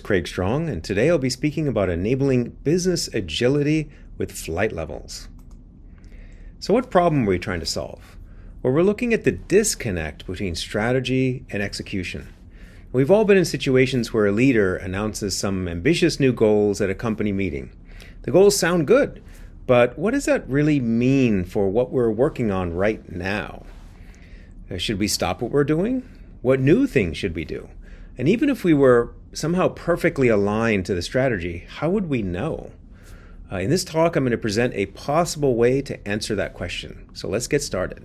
Craig Strong, and today I'll be speaking about enabling business agility with flight levels. So what problem are we trying to solve? Well, we're looking at the disconnect between strategy and execution. We've all been in situations where a leader announces some ambitious new goals at a company meeting. The goals sound good, but what does that really mean for what we're working on right now? Should we stop what we're doing? What new things should we do? And even if we were somehow perfectly aligned to the strategy, how would we know? In this talk, I'm going to present a possible way to answer that question. So let's get started.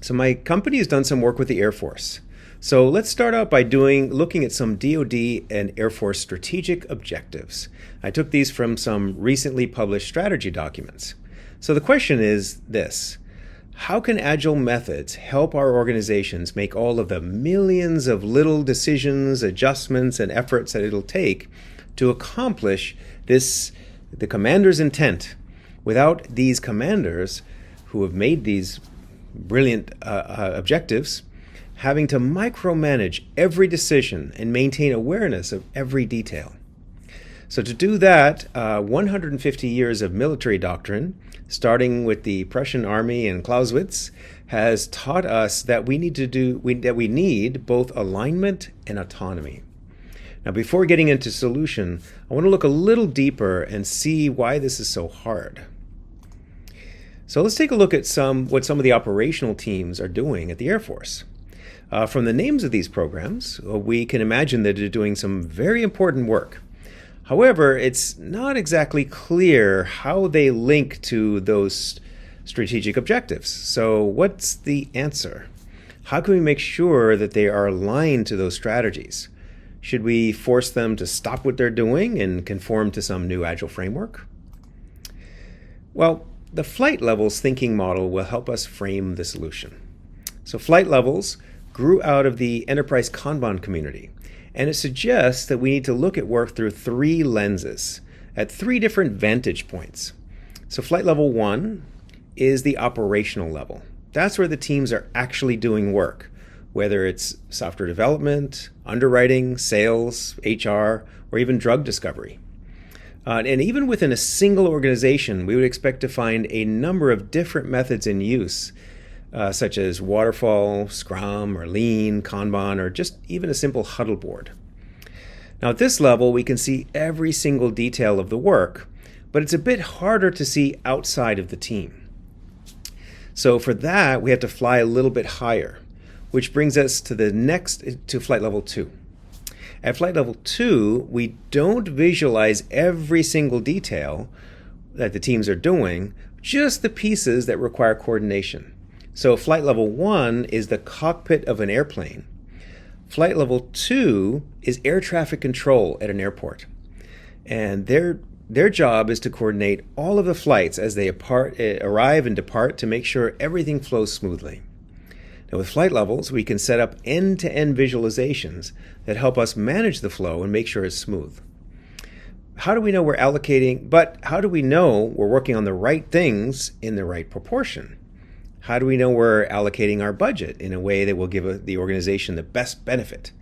So my company has done some work with the Air Force. So let's start out by looking at some DoD and Air Force strategic objectives. I took these from some recently published strategy documents. So the question is this: how can agile methods help our organizations make all of the millions of little decisions, adjustments, and efforts that it'll take to accomplish the commander's intent, without these commanders who have made these brilliant objectives having to micromanage every decision and maintain awareness of every detail? So to do that, 150 years of military doctrine, starting with the Prussian army and Clausewitz, has taught us that we need both alignment and autonomy. Now, before getting into solution, I want to look a little deeper and see why this is so hard. So let's take a look at what some of the operational teams are doing at the Air Force. From the names of these programs, we can imagine that they're doing some very important work. However, it's not exactly clear how they link to those strategic objectives. So what's the answer? How can we make sure that they are aligned to those strategies? Should we force them to stop what they're doing and conform to some new agile framework? Well, the flight levels thinking model will help us frame the solution. So flight levels grew out of the enterprise Kanban community. And it suggests that we need to look at work through three lenses at three different vantage points. So flight level 1 is the operational level. That's where the teams are actually doing work, whether it's software development, underwriting, sales, HR, or even drug discovery. And even within a single organization, we would expect to find a number of different methods in use, such as waterfall, Scrum, or Lean, Kanban, or just even a simple huddle board. Now at this level, we can see every single detail of the work, but it's a bit harder to see outside of the team. So for that, we have to fly a little bit higher, which brings us to flight level 2. At flight level 2, we don't visualize every single detail that the teams are doing, just the pieces that require coordination. So flight level 1 is the cockpit of an airplane. Flight level 2 is air traffic control at an airport. And their job is to coordinate all of the flights as they arrive and depart to make sure everything flows smoothly. Now with flight levels, we can set up end-to-end visualizations that help us manage the flow and make sure it's smooth. How do we know how do we know we're working on the right things in the right proportion? How do we know we're allocating our budget in a way that will give the organization the best benefit?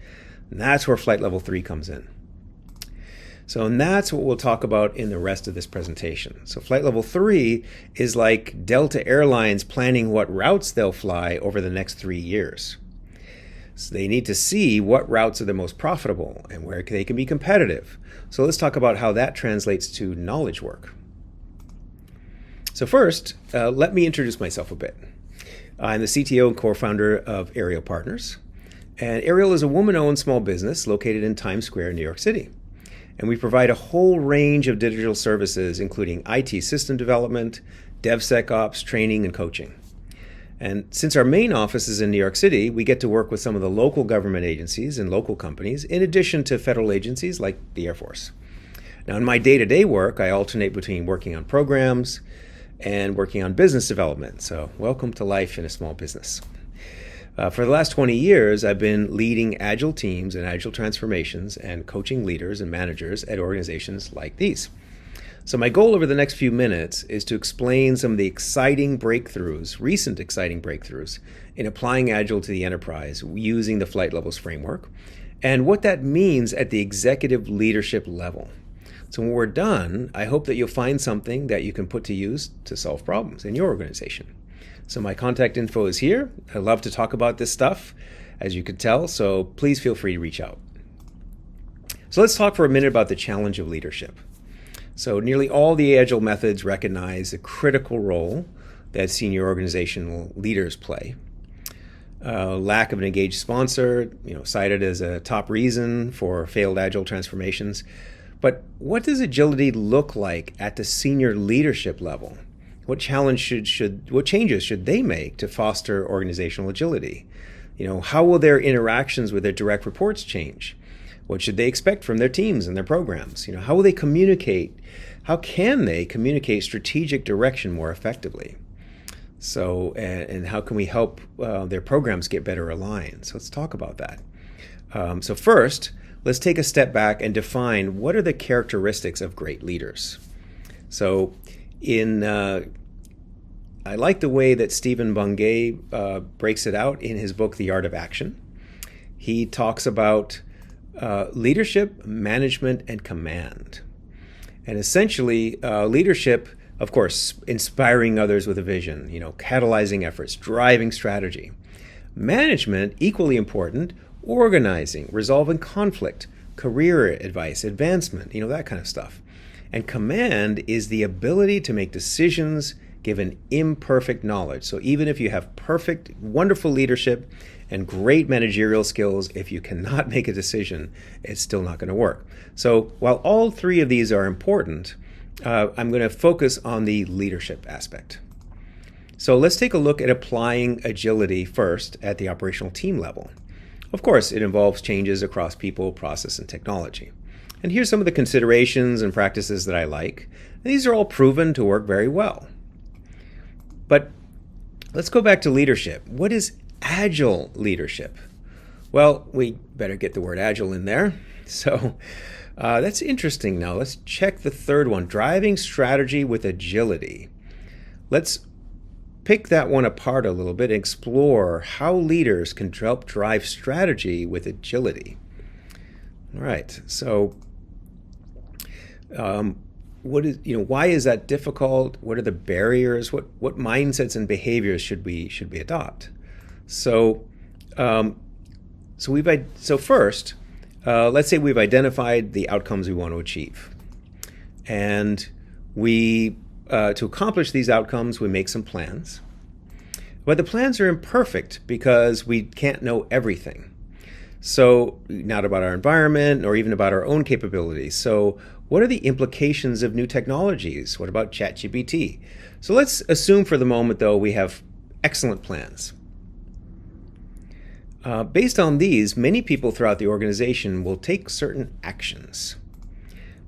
And that's where flight level 3 comes in. And that's what we'll talk about in the rest of this presentation. So flight level 3 is like Delta Airlines planning what routes they'll fly over the next 3 years. So they need to see what routes are the most profitable and where they can be competitive. So let's talk about how that translates to knowledge work. So first, let me introduce myself a bit. I'm the CTO and co-founder of Aerial Partners. And Aerial is a woman-owned small business located in Times Square, New York City. And we provide a whole range of digital services, including IT system development, DevSecOps, training, and coaching. And since our main office is in New York City, we get to work with some of the local government agencies and local companies, in addition to federal agencies like the Air Force. Now, in my day-to-day work, I alternate between working on programs and working on business development. So welcome to life in a small business. For the last 20 years, I've been leading agile teams and agile transformations and coaching leaders and managers at organizations like these. So my goal over the next few minutes is to explain some of the recent exciting breakthroughs in applying agile to the enterprise using the flight levels framework, and what that means at the executive leadership level. So when we're done, I hope that you'll find something that you can put to use to solve problems in your organization. So my contact info is here. I love to talk about this stuff, as you could tell, so please feel free to reach out. So let's talk for a minute about the challenge of leadership. So nearly all the Agile methods recognize the critical role that senior organizational leaders play. Lack of an engaged sponsor, cited as a top reason for failed Agile transformations. But what does agility look like at the senior leadership level? What changes should they make to foster organizational agility? How will their interactions with their direct reports change? What should they expect from their teams and their programs? How will they communicate? How can they communicate strategic direction more effectively? So, and how can we help their programs get better aligned? So let's talk about that. So first, let's take a step back and define what are the characteristics of great leaders. So I like the way that Stephen Bungay breaks it out in his book, The Art of Action. He talks about leadership, management, and command. And essentially, leadership, of course, inspiring others with a vision, catalyzing efforts, driving strategy. Management, equally important, organizing, resolving conflict, career advice, advancement, that kind of stuff. And command is the ability to make decisions given imperfect knowledge. So even if you have perfect, wonderful leadership and great managerial skills, if you cannot make a decision, it's still not going to work. So while all three of these are important, I'm going to focus on the leadership aspect. So let's take a look at applying agility first at the operational team level. Of course, it involves changes across people, process, and technology. And here's some of the considerations and practices that I like. These are all proven to work very well. But let's go back to leadership. What is agile leadership? Well, we better get the word agile in there. So that's interesting. Now let's check the third one, driving strategy with agility. Let's pick that one apart a little bit and explore how leaders can help drive strategy with agility. All right, so why is that difficult? What are the barriers? What mindsets and behaviors should we adopt? So first, let's say we've identified the outcomes we want to achieve, and to accomplish these outcomes, we make some plans. But the plans are imperfect because we can't know everything. So not about our environment or even about our own capabilities. So what are the implications of new technologies? What about ChatGPT? So let's assume for the moment, though, we have excellent plans. Based on these, many people throughout the organization will take certain actions.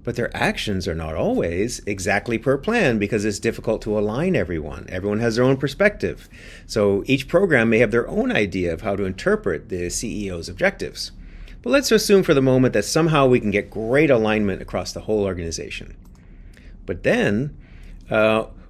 But their actions are not always exactly per plan because it's difficult to align everyone. Everyone has their own perspective. So each program may have their own idea of how to interpret the CEO's objectives. But let's assume for the moment that somehow we can get great alignment across the whole organization. But then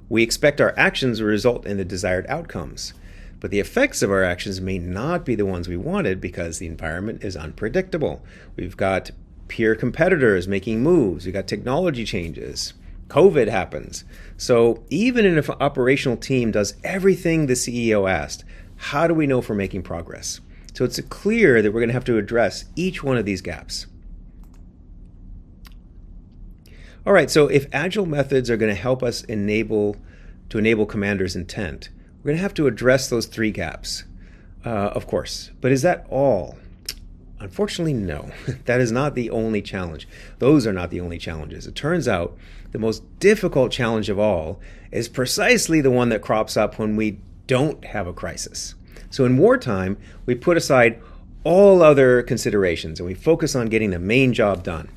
we expect our actions to result in the desired outcomes. But the effects of our actions may not be the ones we wanted because the environment is unpredictable. We've got peer competitors making moves. We've got technology changes. COVID happens. So even if an operational team does everything the CEO asked, how do we know if we're making progress? So it's clear that we're going to have to address each one of these gaps. All right, so if agile methods are going to help us enable commanders' intent, we're going to have to address those three gaps, of course. But is that all? Unfortunately, no. That is not the only challenge. Those are not the only challenges. It turns out the most difficult challenge of all is precisely the one that crops up when we don't have a crisis. So in wartime, we put aside all other considerations and we focus on getting the main job done.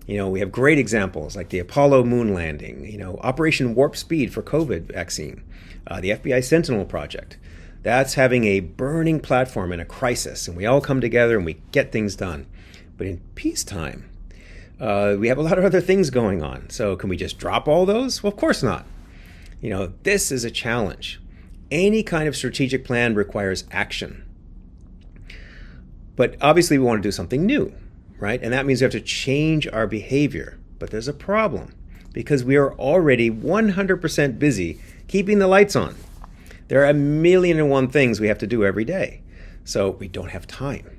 We have great examples like the Apollo moon landing, Operation Warp Speed for COVID vaccine, the FBI Sentinel project. That's having a burning platform in a crisis, and we all come together and we get things done. But in peacetime, we have a lot of other things going on. So can we just drop all those? Well, of course not. This is a challenge. Any kind of strategic plan requires action. But obviously we want to do something new, right? And that means we have to change our behavior. But there's a problem because we are already 100% busy keeping the lights on. There are 1,000,001 things we have to do every day. So we don't have time.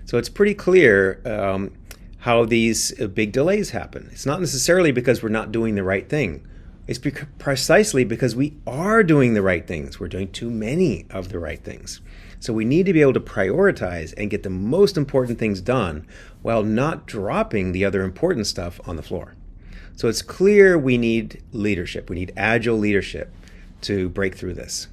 So it's pretty clear how these big delays happen. It's not necessarily because we're not doing the right thing. It's precisely because we are doing the right things. We're doing too many of the right things. So we need to be able to prioritize and get the most important things done while not dropping the other important stuff on the floor. So it's clear we need leadership. We need agile leadership to break through this.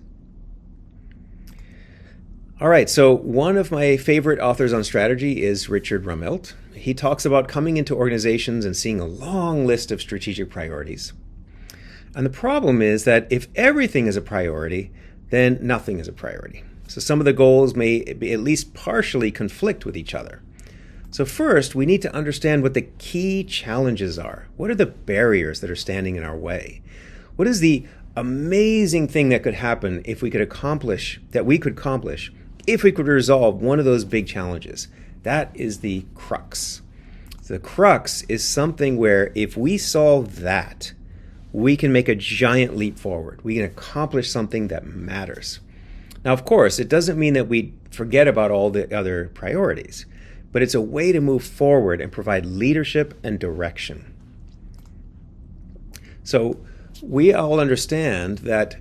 All right, so one of my favorite authors on strategy is Richard Rummelt. He talks about coming into organizations and seeing a long list of strategic priorities. And the problem is that if everything is a priority, then nothing is a priority. So some of the goals may be at least partially conflict with each other. So first, we need to understand what the key challenges are. What are the barriers that are standing in our way? What is the amazing thing that could happen if we could accomplish, if we could resolve one of those big challenges? That is the crux. The crux is something where if we solve that, we can make a giant leap forward. We can accomplish something that matters. Now, of course, it doesn't mean that we forget about all the other priorities, but it's a way to move forward and provide leadership and direction. So we all understand that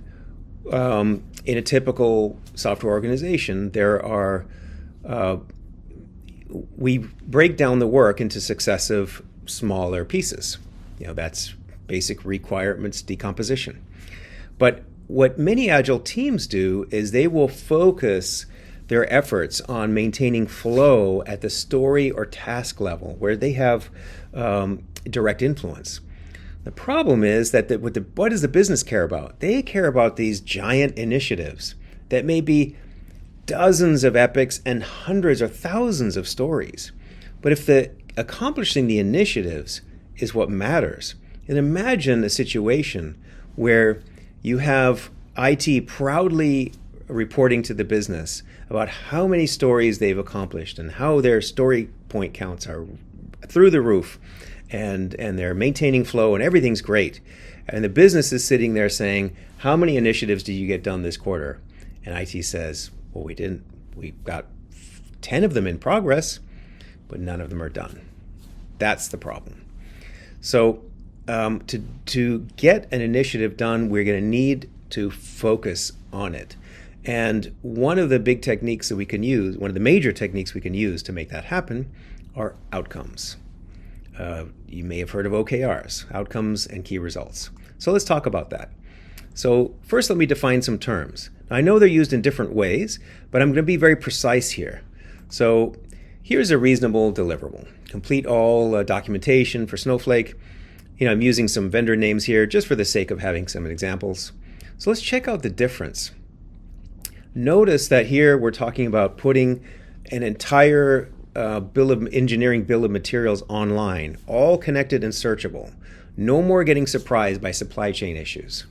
in a typical software organization, we break down the work into successive smaller pieces. That's basic requirements decomposition. But what many agile teams do is they will focus their efforts on maintaining flow at the story or task level where they have direct influence. The problem is that what does the business care about? They care about these giant initiatives that may be dozens of epics and hundreds or thousands of stories. But if accomplishing the initiatives is what matters, and imagine a situation where you have IT proudly reporting to the business about how many stories they've accomplished and how their story point counts are through the roof, and they're maintaining flow and everything's great. And the business is sitting there saying, how many initiatives did you get done this quarter? And IT says, well, we didn't. We got 10 of them in progress, but none of them are done. That's the problem. So to get an initiative done, we're going to need to focus on it. And one of the big techniques that we can use, one of the major techniques we can use to make that happen are outcomes. You may have heard of OKRs, outcomes and key results. So let's talk about that. So first, let me define some terms. Now, I know they're used in different ways, but I'm going to be very precise here. So here's a reasonable deliverable. Complete all documentation for Snowflake. I'm using some vendor names here just for the sake of having some examples. So let's check out the difference. Notice that here we're talking about putting an entire engineering bill of materials online, all connected and searchable. No more getting surprised by supply chain issues.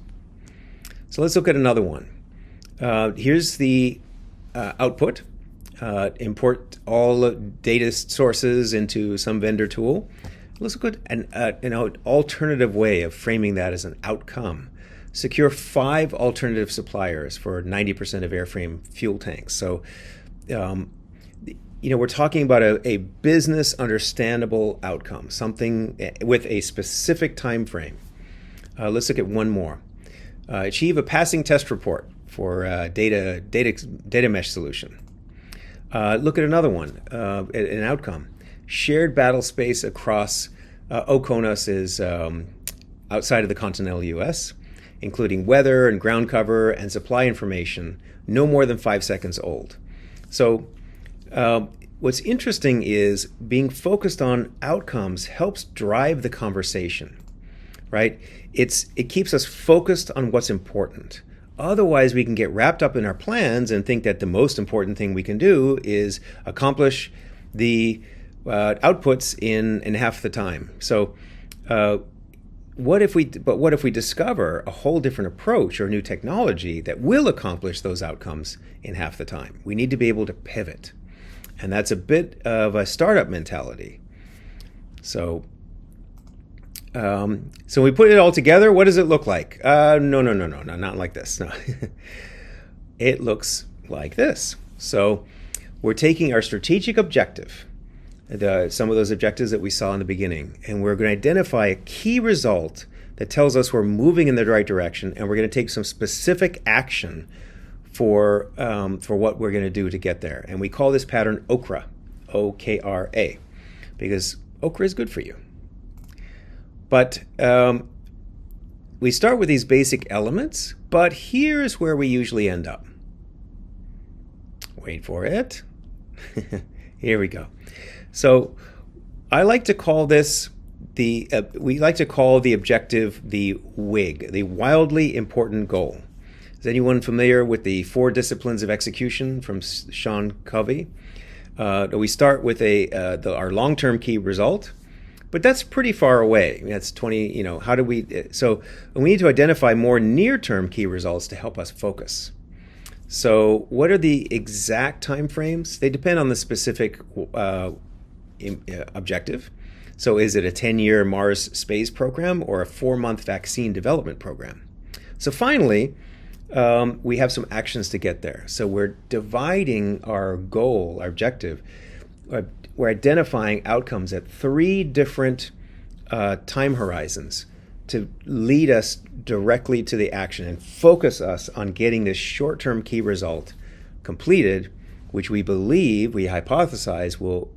So let's look at another one. Here's the output. Import all data sources into some vendor tool. Let's look at an alternative way of framing that as an outcome. Secure 5 alternative suppliers for 90% of airframe fuel tanks. So, we're talking about a business understandable outcome, something with a specific time frame. Let's look at one more. Achieve a passing test report for data mesh solution. Look at another one, an outcome. Shared battle space across OCONUS is outside of the continental U.S., including weather and ground cover and supply information, no more than 5 seconds old. So what's interesting is being focused on outcomes helps drive the conversation, right? It keeps us focused on what's important. Otherwise, we can get wrapped up in our plans and think that the most important thing we can do is accomplish the outputs in half the time. So what if we discover a whole different approach or new technology that will accomplish those outcomes in half the time? We need to be able to pivot. And that's a bit of a startup mentality. So we put it all together. What does it look like? No, not like this. No. It looks like this. So we're taking our strategic objective, some of those objectives that we saw in the beginning, and we're going to identify a key result that tells us we're moving in the right direction, and we're going to take some specific action for what we're going to do to get there. And we call this pattern OKRA, O-K-R-A, because okra is good for you. But we start with these basic elements, but here's where we usually end up. Wait for it. Here we go. So I like to call this we like to call the objective the WIG, the wildly important goal. Is anyone familiar with the 4 disciplines of execution from Sean Covey? We start with our long-term key result, but that's pretty far away. That's 20, how do so we need to identify more near-term key results to help us focus. So what are the exact time frames? They depend on the specific objective. So is it a 10-year Mars space program or a 4-month vaccine development program? So finally, we have some actions to get there. So we're dividing our goal, our objective. We're identifying outcomes at 3 different time horizons to lead us directly to the action and focus us on getting this short-term key result completed, which we hypothesize will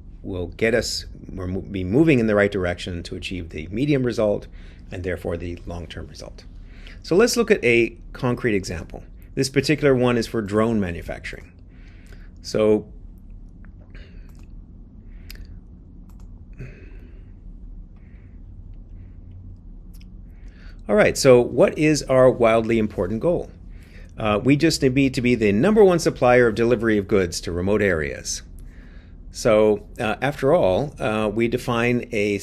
get us, we'll be moving in the right direction to achieve the medium result and therefore the long-term result. So let's look at a concrete example. This particular one is for drone manufacturing. So all right, so what is our wildly important goal? We just need to be the #1 supplier of delivery of goods to remote areas. So after that, we define a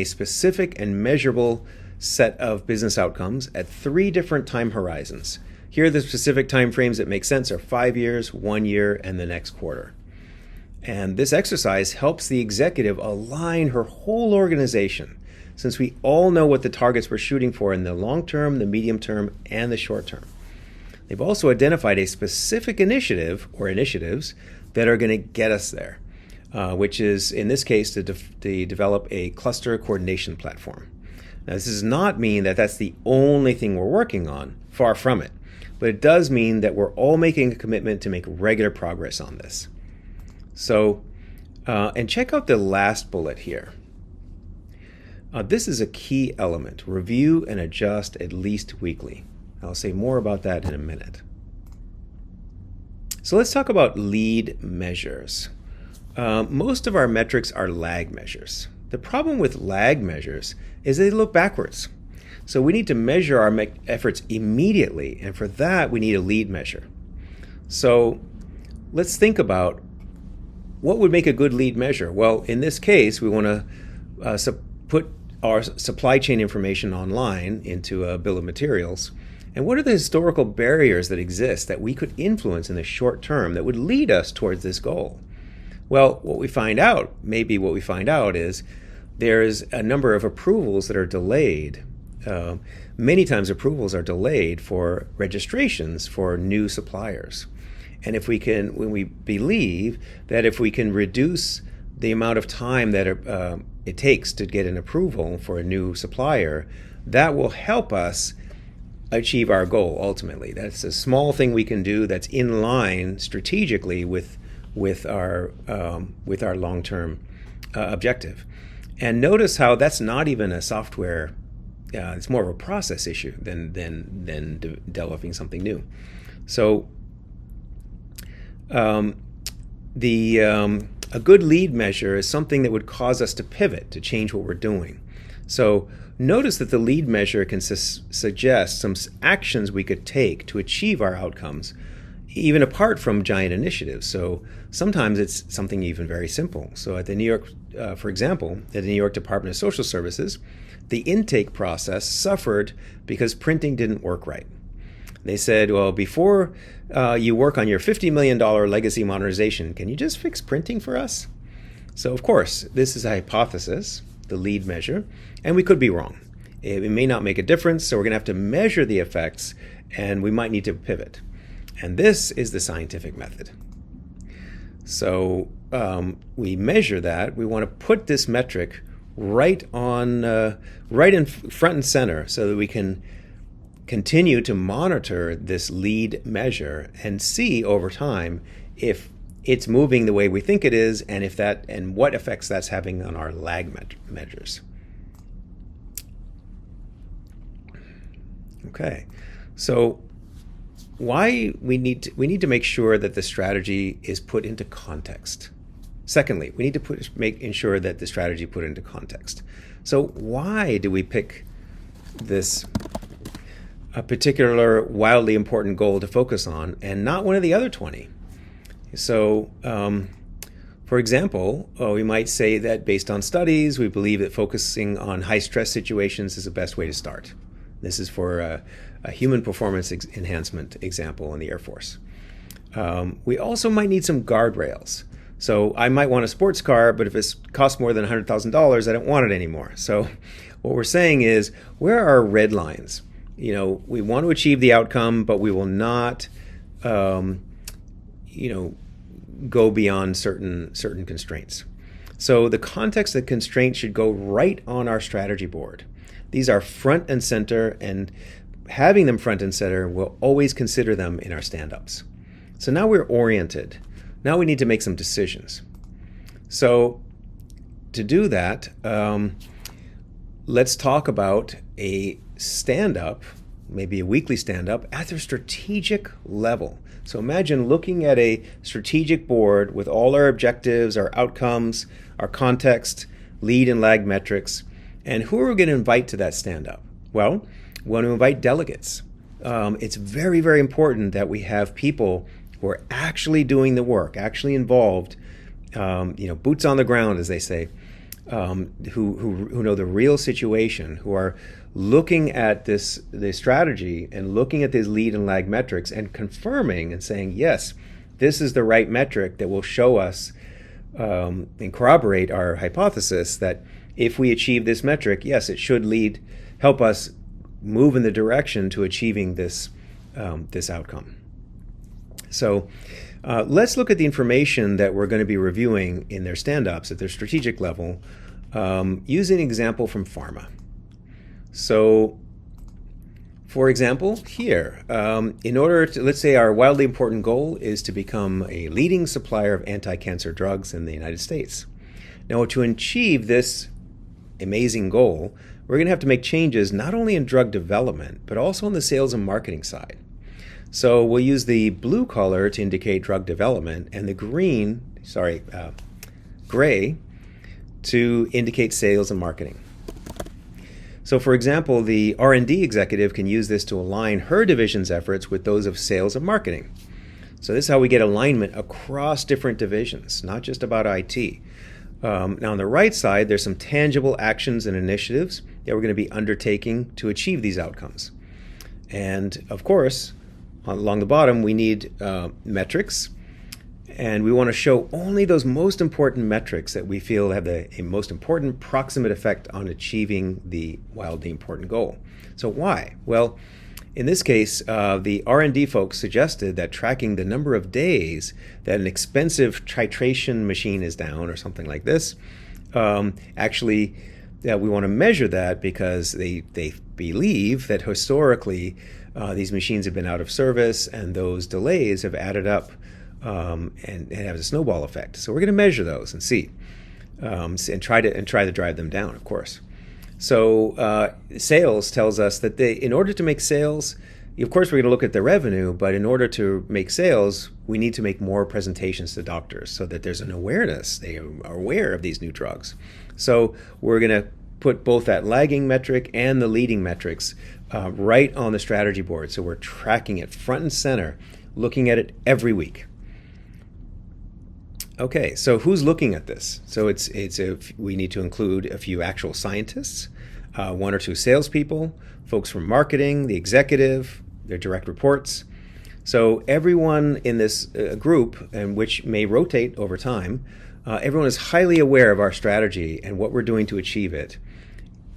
specific and measurable set of business outcomes at 3 different time horizons. Here are the specific time frames that make sense are 5 years, 1 year, and the next quarter. And this exercise helps the executive align her whole organization, since we all know what the targets we're shooting for in the long term, the medium term, and the short term. They've also identified a specific initiative or initiatives that are going to get us there, which is, in this case, to develop a cluster coordination platform. Now, this does not mean that that's the only thing we're working on, far from it, but it does mean that we're all making a commitment to make regular progress on this. So, and check out the last bullet here. This is a key element. Review and adjust at least weekly. I'll say more about that in a minute. So let's talk about lead measures. Most of our metrics are lag measures. The problem with lag measures is they look backwards. So we need to measure our efforts immediately, and for that we need a lead measure. So let's think about what would make a good lead measure. Well, in this case, we want to put our supply chain information online into a bill of materials. And what are the historical barriers that exist that we could influence in the short term that would lead us towards this goal? Well, what we find out is there's a number of approvals that are delayed. Many times approvals are delayed for registrations for new suppliers. And when we believe that if we can reduce the amount of time that it takes to get an approval for a new supplier, that will help us achieve our goal ultimately. That's a small thing we can do that's in line strategically with our long-term objective. And notice how that's not even a software. It's more of a process issue than developing something new. So a good lead measure is something that would cause us to pivot, to change what we're doing. So notice that the lead measure can suggest some actions we could take to achieve our outcomes, even apart from giant initiatives. So sometimes it's something even very simple. So at the New York, for example, at the New York Department of Social Services, the intake process suffered because printing didn't work right. They said, well, before you work on your $50 million legacy modernization, can you just fix printing for us? So of course, this is a hypothesis, the lead measure, and we could be wrong. It may not make a difference, so we're going to have to measure the effects, and we might need to pivot. And this is the scientific method. So we measure that. We want to put this metric right in front and center so that we can continue to monitor this lead measure and see over time if it's moving the way we think it is, and what effects that's having on our lag measures. Okay, so why we need to make sure that the strategy is put into context. Secondly, we need to ensure that the strategy put into context. So why do we pick this a particular wildly important goal to focus on and not one of the other 20? So, for example, we might say that based on studies, we believe that focusing on high stress situations is the best way to start. This is for a human performance enhancement example in the Air Force. We also might need some guardrails. So I might want a sports car, but if it costs more than $100,000, I don't want it anymore. So what we're saying is, where are our red lines? We want to achieve the outcome, but we will not, go beyond certain constraints. So the context and constraints should go right on our strategy board. These are front and center, and having them front and center, we'll always consider them in our stand-ups. So now we're oriented. Now we need to make some decisions. So to do that, let's talk about a stand-up, maybe a weekly stand-up, at the strategic level. So imagine looking at a strategic board with all our objectives, our outcomes, our context, lead and lag metrics, and who are we going to invite to that stand-up? Well, we want to invite delegates. It's very, very important that we have people who are actually doing the work, actually involved, boots on the ground, as they say, who know the real situation, who are looking at the strategy and looking at these lead and lag metrics and confirming and saying, yes, this is the right metric that will show us and corroborate our hypothesis that if we achieve this metric, yes, it should help us move in the direction to achieving this outcome. So let's look at the information that we're going to be reviewing in their stand-ups at their strategic level, using an example from pharma. So, for example, here, in order to, let's say our wildly important goal is to become a leading supplier of anti-cancer drugs in the United States. Now, to achieve this amazing goal, we're going to have to make changes not only in drug development, but also on the sales and marketing side. So we'll use the blue color to indicate drug development and the gray to indicate sales and marketing. So for example, the R&D executive can use this to align her division's efforts with those of sales and marketing. So this is how we get alignment across different divisions, not just about IT. Now on the right side, there's some tangible actions and initiatives that we're going to be undertaking to achieve these outcomes. And of course, along the bottom, we need metrics, and we want to show only those most important metrics that we feel have a most important proximate effect on achieving the wildly important goal. So why? Well, in this case, the R&D folks suggested that tracking the number of days that an expensive titration machine is down or something like this, we want to measure that because they believe that historically these machines have been out of service, and those delays have added up and have a snowball effect. So we're going to measure those and see, and try to drive them down, of course. So sales tells us that in order to make sales, of course we're going to look at the revenue, but in order to make sales, we need to make more presentations to doctors so that there's an awareness. They are aware of these new drugs. So we're going to put both that lagging metric and the leading metrics right on the strategy board. So we're tracking it front and center, looking at it every week. Okay, so who's looking at this? So we need to include a few actual scientists, one or two salespeople, folks from marketing, the executive, their direct reports. So everyone in this group, and which may rotate over time, everyone is highly aware of our strategy and what we're doing to achieve it.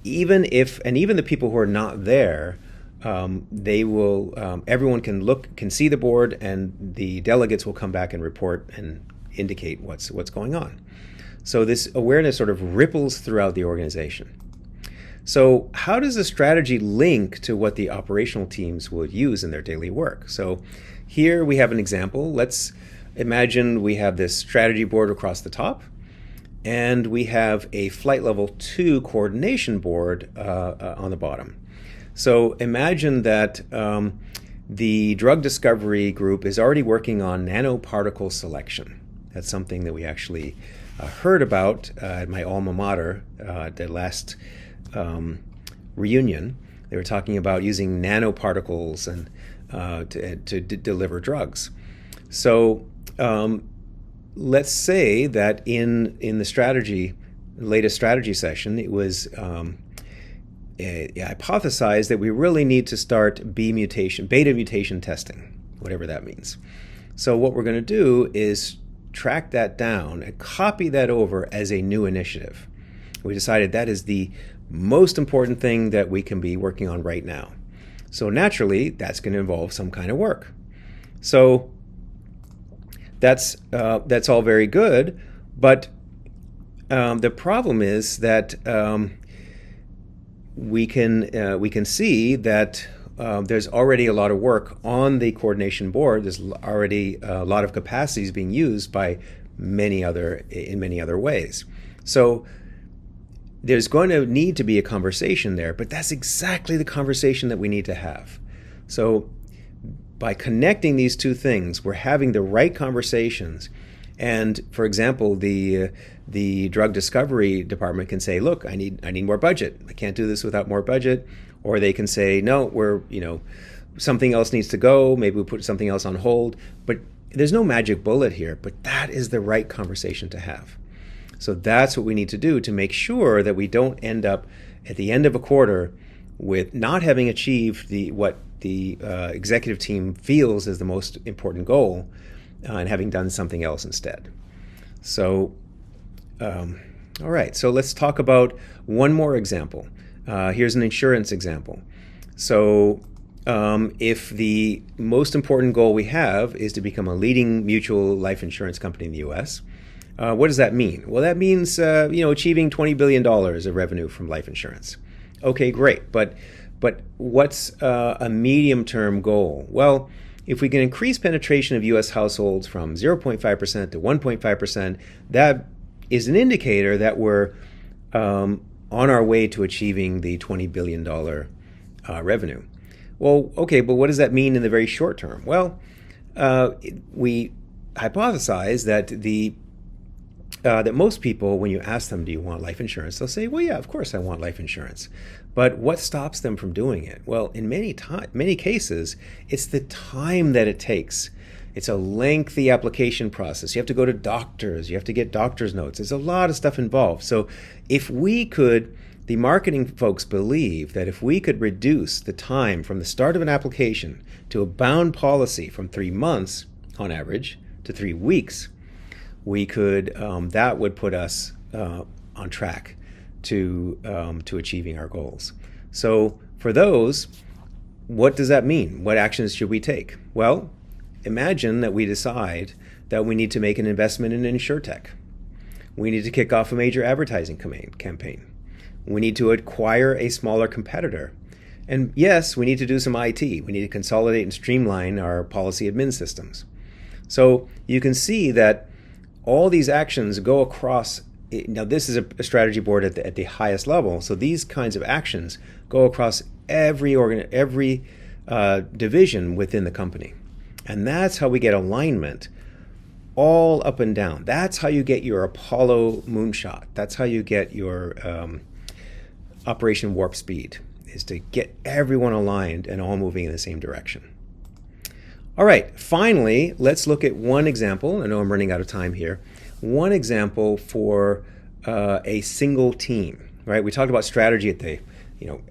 Even the people who are not there, everyone can see the board, and the delegates will come back and report and indicate what's going on. So this awareness sort of ripples throughout the organization. So how does the strategy link to what the operational teams would use in their daily work? So here we have an example. Let's imagine we have this strategy board across the top, and we have a Flight Level 2 coordination board on the bottom. So imagine that the drug discovery group is already working on nanoparticle selection. That's something that we actually heard about at my alma mater at the last reunion. They were talking about using nanoparticles and to deliver drugs. So let's say that in the latest strategy session, it was hypothesized that we really need to start beta mutation testing, whatever that means. So what we're going to do is track that down and copy that over as a new initiative. We decided that is the most important thing that we can be working on right now. So naturally, that's going to involve some kind of work. So that's all very good, but the problem is that we can see that there's already a lot of work on the coordination board. There's already a lot of capacities being used by many other ways. So there's going to need to be a conversation there, but that's exactly the conversation that we need to have. So by connecting these two things, we're having the right conversations. And for example, the drug discovery department can say, look, I need more budget. I can't do this without more budget. Or they can say, no, something else needs to go. Maybe we put something else on hold. But there's no magic bullet here, but that is the right conversation to have. So that's what we need to do to make sure that we don't end up at the end of a quarter with not having achieved what the executive team feels is the most important goal and having done something else instead. So, all right, so let's talk about one more example. Here's an insurance example. So if the most important goal we have is to become a leading mutual life insurance company in the U.S., what does that mean? Well, that means achieving $20 billion of revenue from life insurance. Okay, great. But what's a medium-term goal? Well, if we can increase penetration of U.S. households from 0.5% to 1.5%, that is an indicator that we're on our way to achieving the $20 billion revenue. Well, okay, but what does that mean in the very short term? Well, we hypothesize that that most people, when you ask them, do you want life insurance? They'll say, well, yeah, of course I want life insurance. But what stops them from doing it? Well, in many cases, it's the time that it takes. It's a lengthy application process. You have to go to doctors. You have to get doctor's notes. There's a lot of stuff involved. So if the marketing folks believe that if we could reduce the time from the start of an application to a bound policy from 3 months on average to 3 weeks, we could that would put us on track to achieving our goals. So for those, what does that mean? What actions should we take? Well, imagine that we decide that we need to make an investment in InsurTech. We need to kick off a major advertising campaign. We need to acquire a smaller competitor. And yes, we need to do some IT. We need to consolidate and streamline our policy admin systems. So you can see that all these actions go across. Now, this is a strategy board at the highest level. So these kinds of actions go across every division within the company. And that's how we get alignment all up and down. That's how you get your Apollo moonshot. That's how you get your Operation Warp Speed, is to get everyone aligned and all moving in the same direction. All right, finally, let's look at one example. I know I'm running out of time here. One example for a single team, right? We talked about strategy at the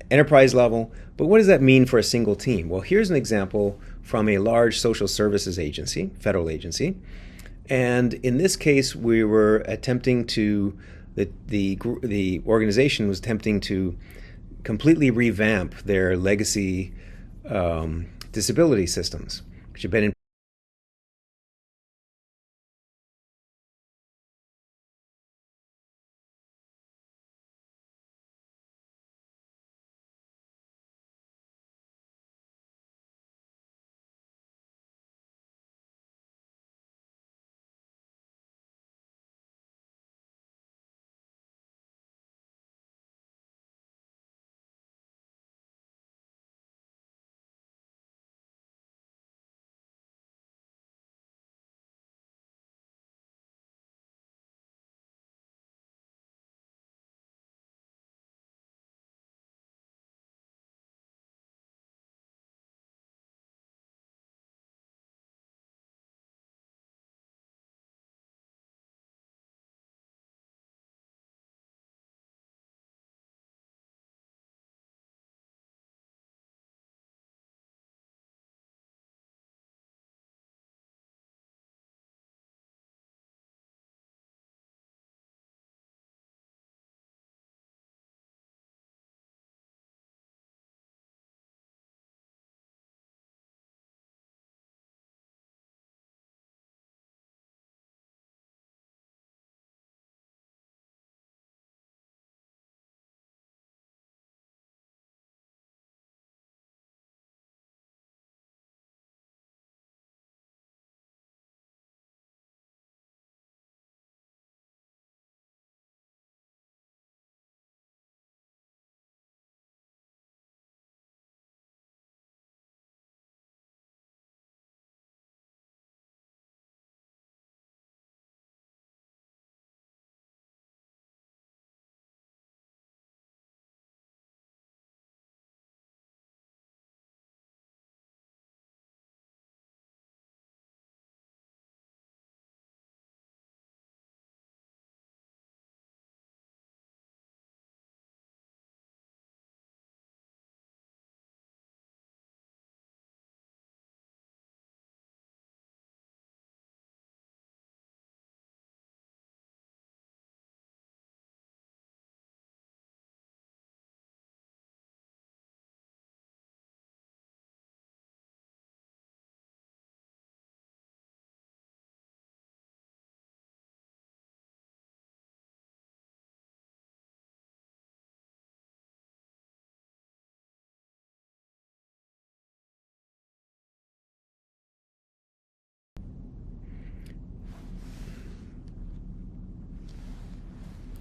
enterprise level, but what does that mean for a single team? Well, here's an example from a large social services agency, federal agency. And in this case, we were attempting to, the organization was attempting to completely revamp their legacy disability systems, which have been in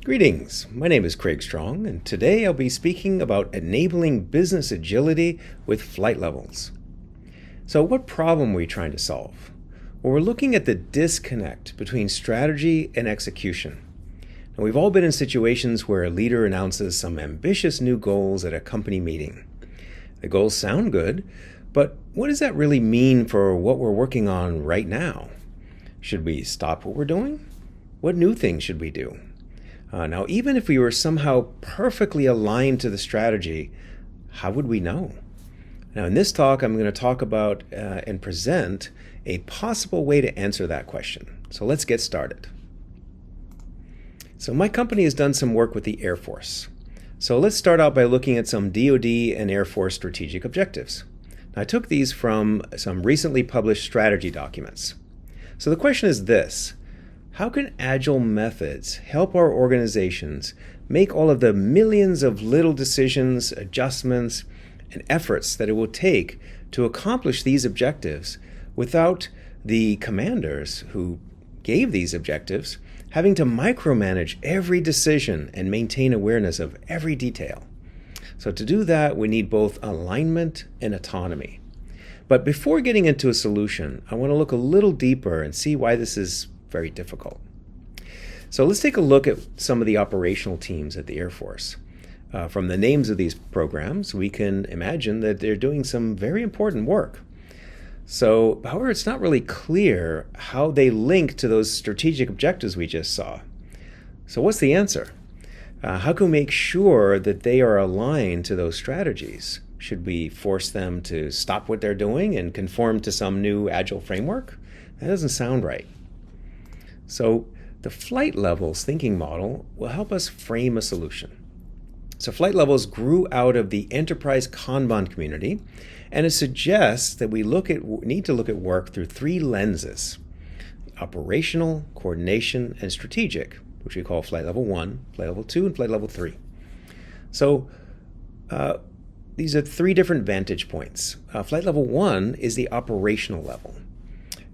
Greetings, my name is Craig Strong, and today I'll be speaking about enabling business agility with flight levels. So what problem are we trying to solve? Well, we're looking at the disconnect between strategy and execution. Now, we've all been in situations where a leader announces some ambitious new goals at a company meeting. The goals sound good, but what does that really mean for what we're working on right now? Should we stop what we're doing? What new things should we do? Now, even if we were somehow perfectly aligned to the strategy, how would we know? Now, in this talk, I'm going to talk about and present a possible way to answer that question. So let's get started. So my company has done some work with the Air Force. So let's start out by looking at some DoD and Air Force strategic objectives. Now, I took these from some recently published strategy documents. So the question is this: how can agile methods help our organizations make all of the millions of little decisions, adjustments, and efforts that it will take to accomplish these objectives without the commanders who gave these objectives having to micromanage every decision and maintain awareness of every detail? So to do that, we need both alignment and autonomy. But before getting into a solution, I want to look a little deeper and see why this is very difficult. So let's take a look at some of the operational teams at the Air Force. From the names of these programs, we can imagine that they're doing some very important work. So, however, it's not really clear how they link to those strategic objectives we just saw. So what's the answer? How can we make sure that they are aligned to those strategies? Should we force them to stop what they're doing and conform to some new agile framework? That doesn't sound right. So the flight levels thinking model will help us frame a solution. So flight levels grew out of the enterprise Kanban community, and it suggests that we need to look at work through three lenses: operational, coordination, and strategic, which we call flight level 1, flight level 2, and flight level 3. So these are three different vantage points. Flight level 1 is the operational level.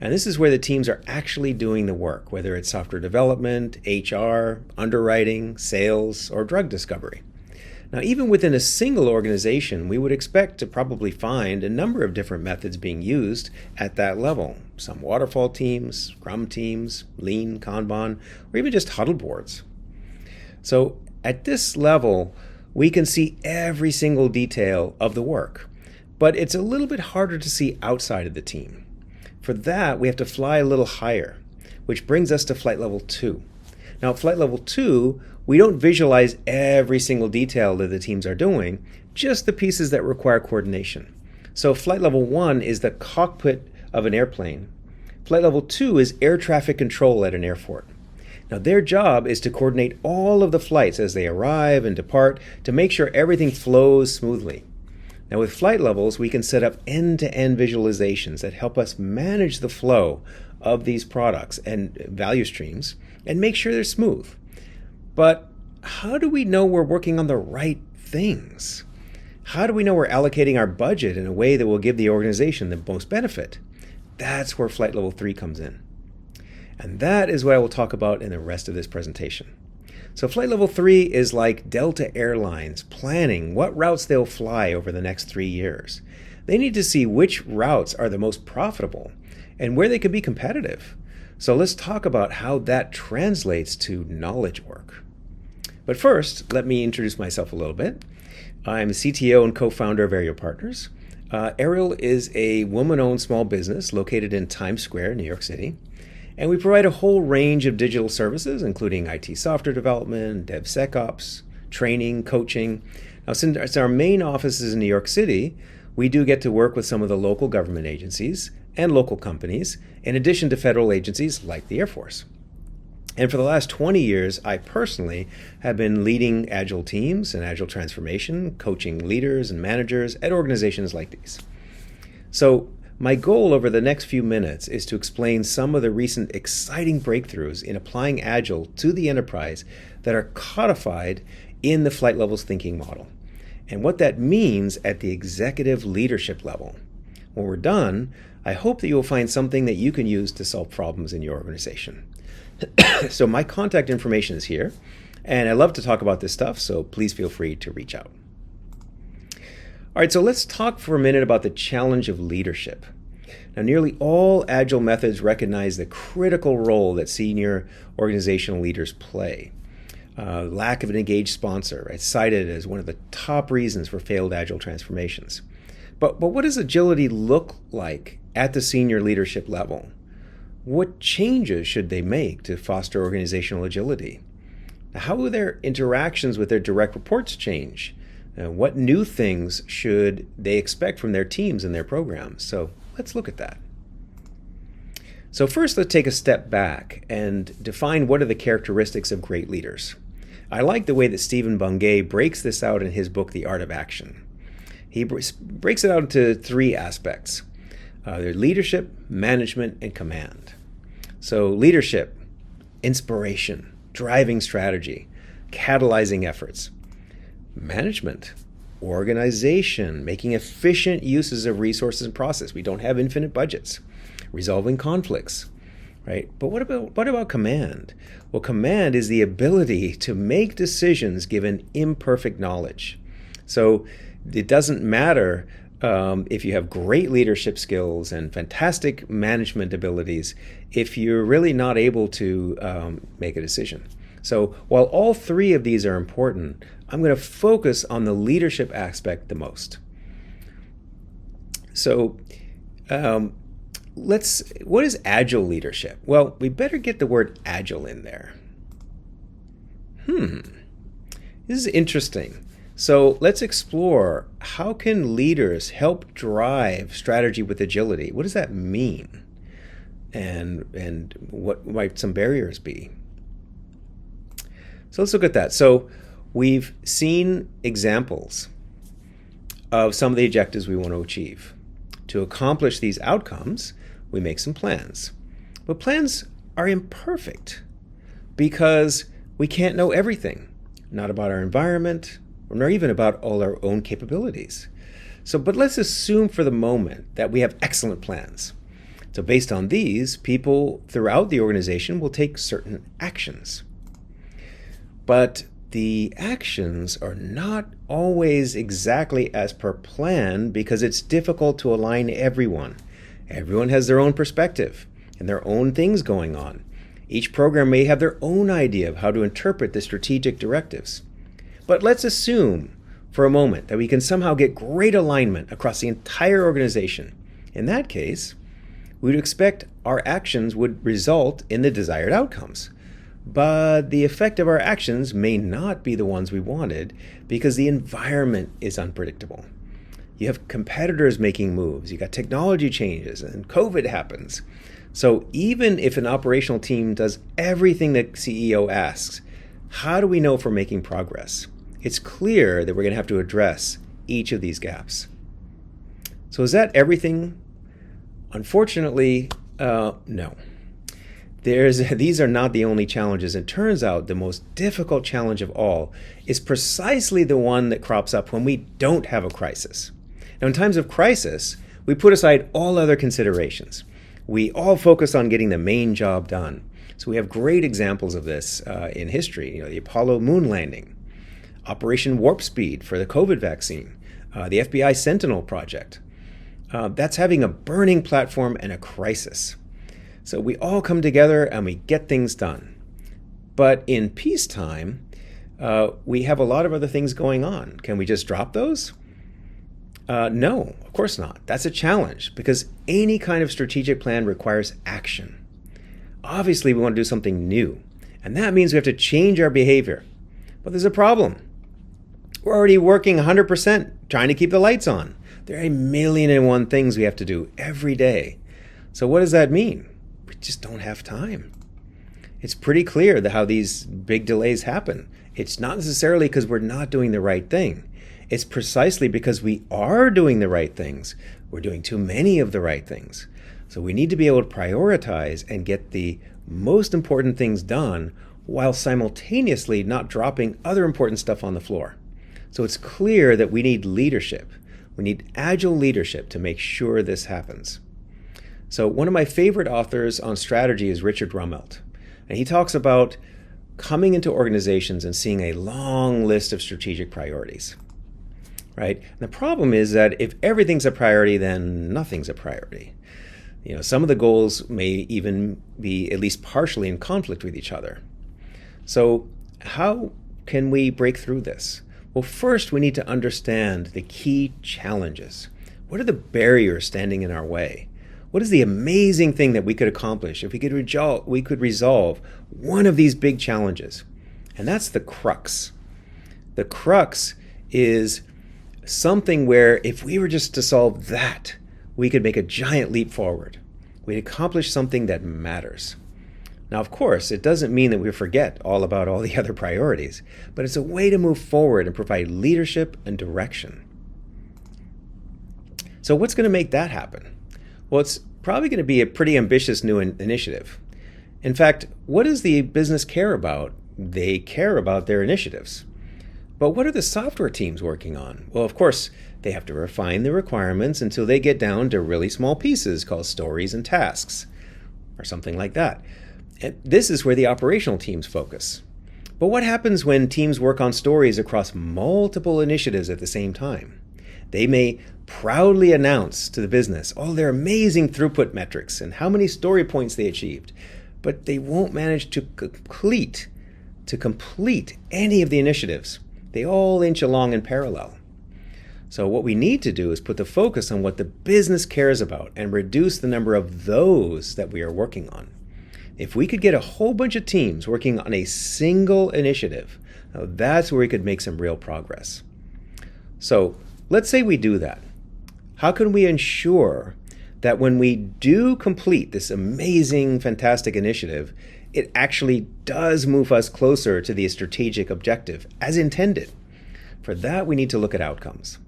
And this is where the teams are actually doing the work, whether it's software development, HR, underwriting, sales, or drug discovery. Now, even within a single organization, we would expect to probably find a number of different methods being used at that level. Some waterfall teams, Scrum teams, Lean, Kanban, or even just huddle boards. So at this level, we can see every single detail of the work, but it's a little bit harder to see outside of the team. For that, we have to fly a little higher, which brings us to flight level 2. Now, at flight level 2, we don't visualize every single detail that the teams are doing, just the pieces that require coordination. So flight level 1 is the cockpit of an airplane. Flight level 2 is air traffic control at an airport. Now, their job is to coordinate all of the flights as they arrive and depart to make sure everything flows smoothly. Now, with flight levels, we can set up end-to-end visualizations that help us manage the flow of these products and value streams and make sure they're smooth. But how do we know we're working on the right things? How do we know we're allocating our budget in a way that will give the organization the most benefit? That's where flight level 3 comes in. And that is what I will talk about in the rest of this presentation. So flight level 3 is like Delta Airlines planning what routes they'll fly over the next 3 years. They need to see which routes are the most profitable and where they can be competitive. So let's talk about how that translates to knowledge work. But first, let me introduce myself a little bit. I'm CTO and co-founder of Ariel Partners. Ariel is a woman-owned small business located in Times Square, New York City. And we provide a whole range of digital services, including IT software development, DevSecOps, training, coaching. Now, since our main office is in New York City, we do get to work with some of the local government agencies and local companies, in addition to federal agencies like the Air Force. And for the last 20 years, I personally have been leading Agile teams and Agile transformation, coaching leaders and managers at organizations like these. So my goal over the next few minutes is to explain some of the recent exciting breakthroughs in applying Agile to the enterprise that are codified in the flight levels thinking model, and what that means at the executive leadership level. When we're done, I hope that you will find something that you can use to solve problems in your organization. So my contact information is here, and I love to talk about this stuff, so please feel free to reach out. All right, so let's talk for a minute about the challenge of leadership. Now, nearly all Agile methods recognize the critical role that senior organizational leaders play. Lack of an engaged sponsor, right, cited as one of the top reasons for failed Agile transformations. But what does agility look like at the senior leadership level? What changes should they make to foster organizational agility? How will their interactions with their direct reports change? What new things should they expect from their teams and their programs? So let's look at that. So first, let's take a step back and define what are the characteristics of great leaders. I like the way that Stephen Bungay breaks this out in his book, The Art of Action. He breaks it out into three aspects: their leadership, management, and command. So leadership, inspiration, driving strategy, catalyzing efforts. Management, organization, making efficient uses of resources and process. We don't have infinite budgets. Resolving conflicts, right? But what about command? Well, command is the ability to make decisions given imperfect knowledge. So it doesn't matter if you have great leadership skills and fantastic management abilities if you're really not able to make a decision. So while all three of these are important, I'm going to focus on the leadership aspect the most. So what is Agile leadership? Well, we better get the word Agile in there. This is interesting. So let's explore, how can leaders help drive strategy with agility? What does that mean? And what might some barriers be? So let's look at that. So we've seen examples of some of the objectives we want to achieve. To accomplish these outcomes, we make some plans. But plans are imperfect because we can't know everything, not about our environment, nor even about all our own capabilities. But let's assume for the moment that we have excellent plans. So based on these, people throughout the organization will take certain actions. But the actions are not always exactly as per plan because it's difficult to align everyone. Everyone has their own perspective and their own things going on. Each program may have their own idea of how to interpret the strategic directives. But let's assume for a moment that we can somehow get great alignment across the entire organization. In that case, we would expect our actions would result in the desired outcomes. But the effect of our actions may not be the ones we wanted because the environment is unpredictable. You have competitors making moves, you got technology changes, and COVID happens. So even if an operational team does everything the CEO asks, how do we know if we're making progress? It's clear that we're going to have to address each of these gaps. So is that everything? Unfortunately, no. These are not the only challenges. It turns out the most difficult challenge of all is precisely the one that crops up when we don't have a crisis. Now, in times of crisis, we put aside all other considerations. We all focus on getting the main job done. So we have great examples of this in history. The Apollo moon landing, Operation Warp Speed for the COVID vaccine, the FBI Sentinel project. That's having a burning platform and a crisis. So we all come together and we get things done. But in peacetime, we have a lot of other things going on. Can we just drop those? No, of course not. That's a challenge because any kind of strategic plan requires action. Obviously, we want to do something new, and that means we have to change our behavior. But there's a problem. We're already working 100% trying to keep the lights on. There are 1,000,001 things we have to do every day. So what does that mean? We just don't have time. It's pretty clear how these big delays happen. It's not necessarily because we're not doing the right thing. It's precisely because we are doing the right things. We're doing too many of the right things. So we need to be able to prioritize and get the most important things done while simultaneously not dropping other important stuff on the floor. So it's clear that we need leadership. We need agile leadership to make sure this happens. So one of my favorite authors on strategy is Richard Rummelt. And he talks about coming into organizations and seeing a long list of strategic priorities. Right? And the problem is that if everything's a priority, then nothing's a priority. Some of the goals may even be at least partially in conflict with each other. So how can we break through this? Well, first we need to understand the key challenges. What are the barriers standing in our way? What is the amazing thing that we could accomplish if we could resolve one of these big challenges? And that's the crux. The crux is something where if we were just to solve that, we could make a giant leap forward. We'd accomplish something that matters. Now, of course, it doesn't mean that we forget all about all the other priorities, but it's a way to move forward and provide leadership and direction. So what's going to make that happen? Well, it's probably going to be a pretty ambitious new initiative. In fact, what does the business care about? They care about their initiatives. But what are the software teams working on? Well, of course, they have to refine the requirements until they get down to really small pieces called stories and tasks, or something like that. And this is where the operational teams focus. But what happens when teams work on stories across multiple initiatives at the same time? They may proudly announce to the business all their amazing throughput metrics and how many story points they achieved, but they won't manage to complete any of the initiatives. They all inch along in parallel. So what we need to do is put the focus on what the business cares about and reduce the number of those that we are working on. If we could get a whole bunch of teams working on a single initiative, Now, that's where we could make some real progress. So let's say we do that. How can we ensure that when we do complete this amazing, fantastic initiative, it actually does move us closer to the strategic objective as intended? For that, we need to look at outcomes.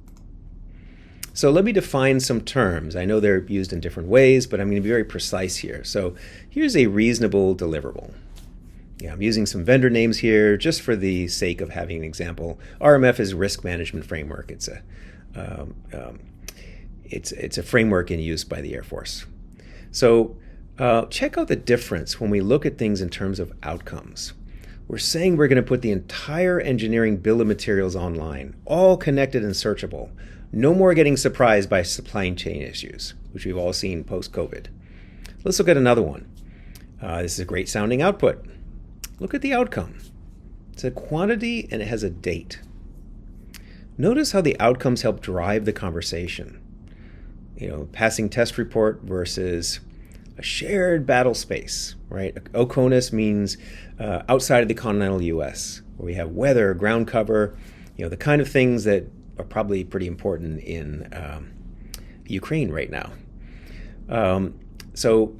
So let me define some terms. I know they're used in different ways, but I'm going to be very precise here. So here's a reasonable deliverable. Yeah, I'm using some vendor names here just for the sake of having an example. RMF is Risk Management Framework. It's a framework in use by the Air Force. So check out the difference when we look at things in terms of outcomes. We're saying we're going to put the entire engineering bill of materials online, all connected and searchable. No more getting surprised by supply chain issues, which we've all seen post-COVID. Let's look at another one. This is a great sounding output. Look at the outcome. It's a quantity and it has a date. Notice how the outcomes help drive the conversation. Passing test report versus a shared battle space, right? OCONUS means outside of the continental U.S., where we have weather, ground cover, the kind of things that are probably pretty important in Ukraine right now. So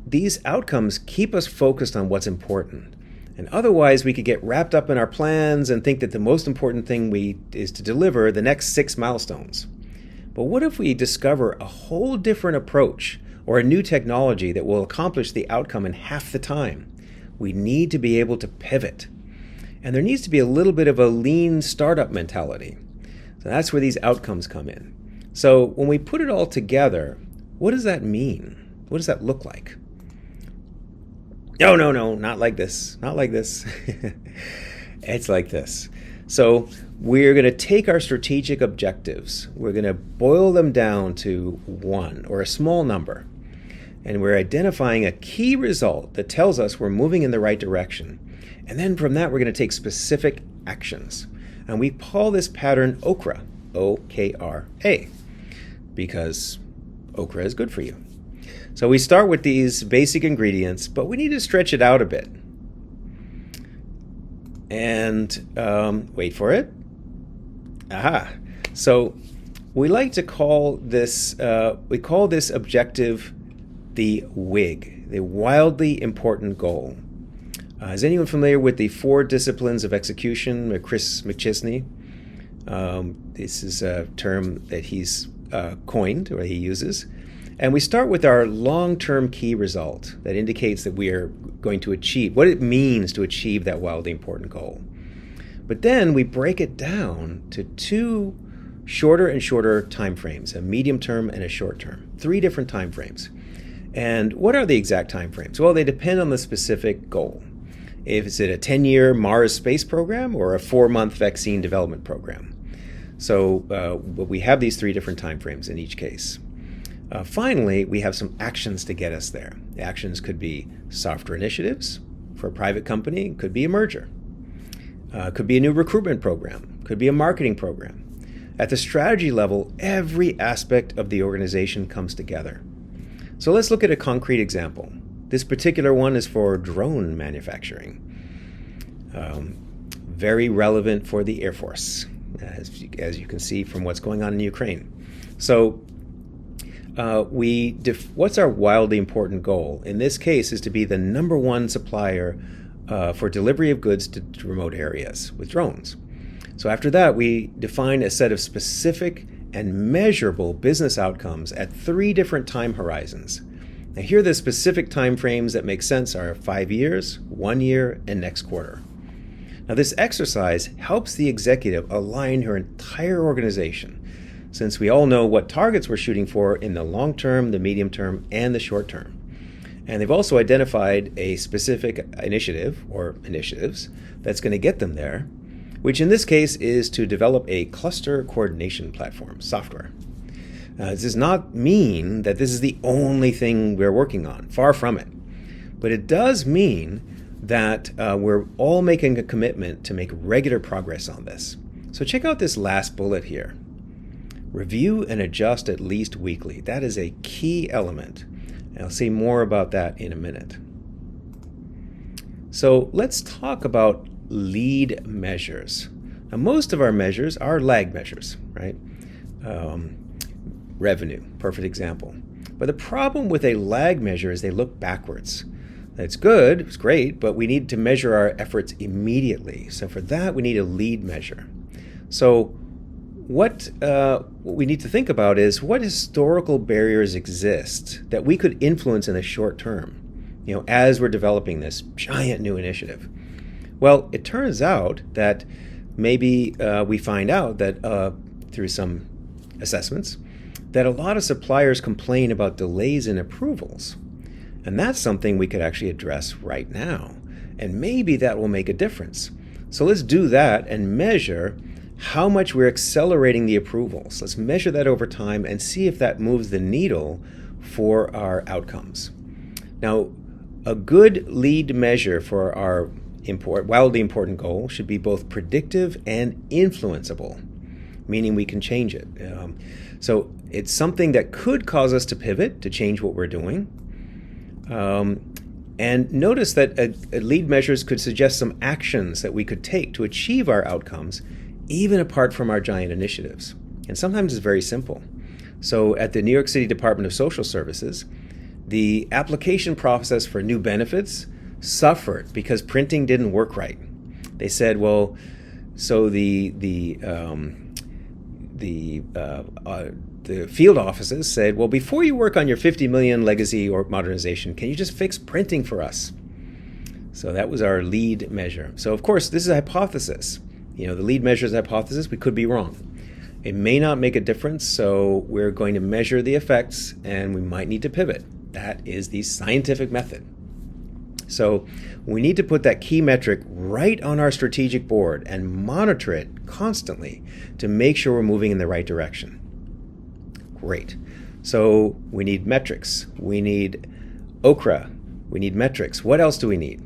these outcomes keep us focused on what's important. And otherwise, we could get wrapped up in our plans and think that the most important thing is to deliver the next 6 milestones. But what if we discover a whole different approach or a new technology that will accomplish the outcome in half the time? We need to be able to pivot. And there needs to be a little bit of a lean startup mentality. So that's where these outcomes come in. So when we put it all together, what does that mean? What does that look like? No, not like this. Not like this. It's like this. So we're going to take our strategic objectives. We're going to boil them down to one or a small number. And we're identifying a key result that tells us we're moving in the right direction. And then from that, we're going to take specific actions. And we call this pattern OKRA, O-K-R-A, because okra is good for you. So we start with these basic ingredients, but we need to stretch it out a bit. And wait for it. Aha. So we like to call this, objective the WIG, the wildly important goal. Is anyone familiar with the 4 disciplines of execution, Chris McChesney? This is a term that he's coined, or he uses. And we start with our long-term key result that indicates that we are going to achieve, what it means to achieve that wildly important goal. But then we break it down to 2 shorter and shorter time frames, a medium term and a short term, 3 different time frames. And what are the exact time frames? Well, they depend on the specific goal. Is it a 10-year Mars space program or a 4-month vaccine development program? So we have these 3 different time frames in each case. Finally, we have some actions to get us there. The actions could be software initiatives for a private company, could be a merger, could be a new recruitment program, could be a marketing program. At the strategy level, every aspect of the organization comes together. So let's look at a concrete example. This particular one is for drone manufacturing. Very relevant for the Air Force, as you can see from what's going on in Ukraine. So what's our wildly important goal? In this case is to be the #1 supplier for delivery of goods to remote areas with drones. So after that, we define a set of specific and measurable business outcomes at 3 different time horizons. Now here the specific time frames that make sense are 5 years, 1 year, and next quarter. Now this exercise helps the executive align her entire organization, since we all know what targets we're shooting for in the long term, the medium term, and the short term. And they've also identified a specific initiative or initiatives that's going to get them there, which in this case is to develop a cluster coordination platform, software. This does not mean that this is the only thing we're working on, far from it. But it does mean that we're all making a commitment to make regular progress on this. So check out this last bullet here. Review and adjust at least weekly. That is a key element. And I'll say more about that in a minute. So let's talk about lead measures. Now, most of our measures are lag measures, right? Revenue, perfect example. But the problem with a lag measure is they look backwards. That's good, it's great, but we need to measure our efforts immediately. So for that, we need a lead measure. So what we need to think about is what historical barriers exist that we could influence in the short term, as we're developing this giant new initiative. Well, it turns out that maybe we find out that through some assessments that a lot of suppliers complain about delays in approvals. And that's something we could actually address right now. And maybe that will make a difference. So let's do that and measure how much we're accelerating the approvals. Let's measure that over time and see if that moves the needle for our outcomes. Now, a good lead measure for our wildly important goal should be both predictive and influenceable, meaning we can change it. So it's something that could cause us to pivot, to change what we're doing. And notice that lead measures could suggest some actions that we could take to achieve our outcomes, even apart from our giant initiatives. And sometimes it's very simple. So at the New York City Department of Social Services, the application process for new benefits suffered because printing didn't work right. They said, well, so the field offices said, well, before you work on your 50 million legacy or modernization, can you just fix printing for us? So that was our lead measure. So of course, this is a hypothesis. The lead measure is a hypothesis. We could be wrong. It may not make a difference, so we're going to measure the effects and we might need to pivot. That is the scientific method. So we need to put that key metric right on our strategic board and monitor it constantly to make sure we're moving in the right direction. Great. So we need metrics. We need okra. We need metrics. What else do we need?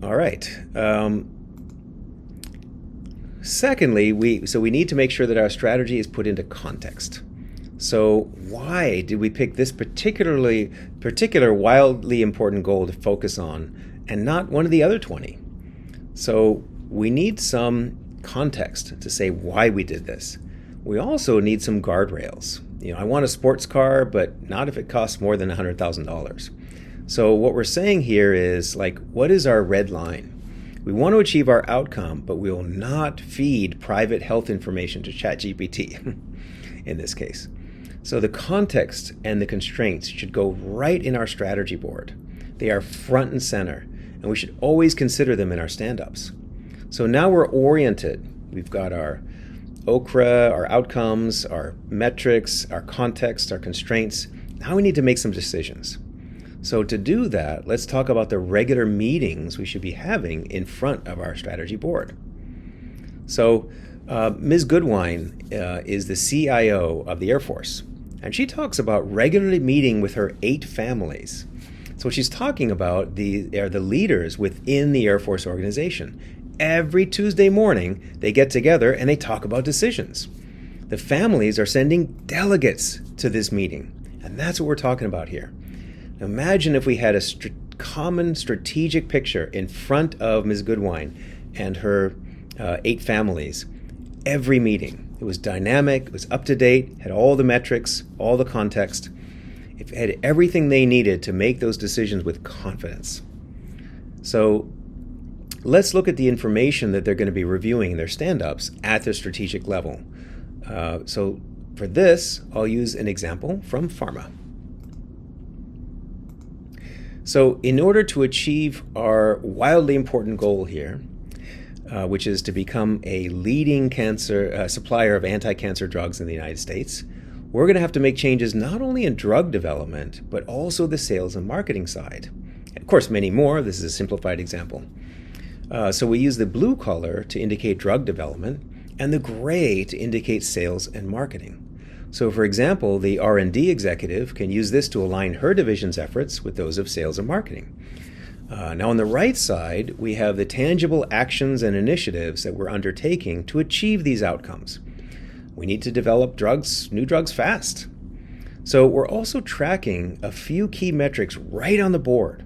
All right. Secondly, we need to make sure that our strategy is put into context. So why did we pick this particular wildly important goal to focus on and not one of the other 20? So we need some context to say why we did this. We also need some guardrails. I want a sports car, but not if it costs more than $100,000. So what we're saying here is, what is our red line? We want to achieve our outcome, but we will not feed private health information to ChatGPT in this case. So the context and the constraints should go right in our strategy board. They are front and center, and we should always consider them in our stand-ups. So now we're oriented. We've got our okra, our outcomes, our metrics, our context, our constraints. Now we need to make some decisions. So to do that, let's talk about the regular meetings we should be having in front of our strategy board. So Ms. Goodwine is the CIO of the Air Force, and she talks about regularly meeting with her 8 families. So what she's talking about are the leaders within the Air Force organization. Every Tuesday morning, they get together and they talk about decisions. The families are sending delegates to this meeting, and that's what we're talking about here. Now imagine if we had a common strategic picture in front of Ms. Goodwine and her 8 families every meeting. It was dynamic, it was up to date, had all the metrics, all the context. It had everything they needed to make those decisions with confidence. So let's look at the information that they're going to be reviewing in their stand-ups at the strategic level. So for this, I'll use an example from pharma. So in order to achieve our wildly important goal here, which is to become a leading supplier of anti-cancer drugs in the United States, we're going to have to make changes not only in drug development, but also the sales and marketing side. Of course, many more. This is a simplified example. So we use the blue color to indicate drug development and the gray to indicate sales and marketing. So for example, the R&D executive can use this to align her division's efforts with those of sales and marketing. Now on the right side, we have the tangible actions and initiatives that we're undertaking to achieve these outcomes. We need to develop new drugs fast. So we're also tracking a few key metrics right on the board,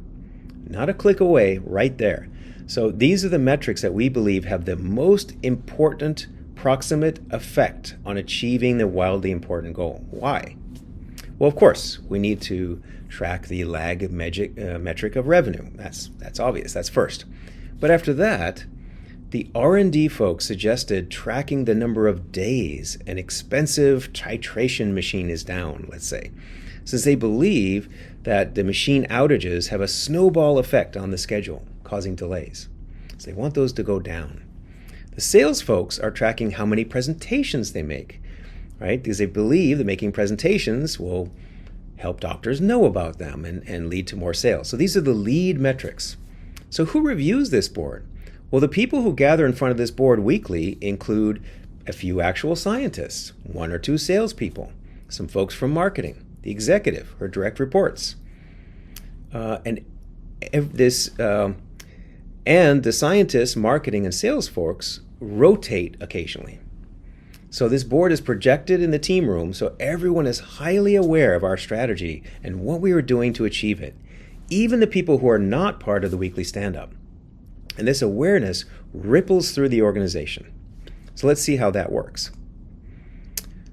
not a click away, right there. So these are the metrics that we believe have the most important proximate effect on achieving the wildly important goal. Why? Well, of course, we need to track the lag metric of revenue. That's obvious. That's first. But after that, the R&D folks suggested tracking the number of days an expensive titration machine is down, let's say, since they believe that the machine outages have a snowball effect on the schedule, causing delays. So they want those to go down. The sales folks are tracking how many presentations they make, right? Because they believe that making presentations will help doctors know about them and lead to more sales. So these are the lead metrics. So who reviews this board? Well, the people who gather in front of this board weekly include a few actual scientists, 1 or 2 salespeople, some folks from marketing, the executive, her direct reports, and the scientists, marketing, and sales folks rotate occasionally. So this board is projected in the team room so everyone is highly aware of our strategy and what we are doing to achieve it, even the people who are not part of the weekly stand-up. And this awareness ripples through the organization. So let's see how that works.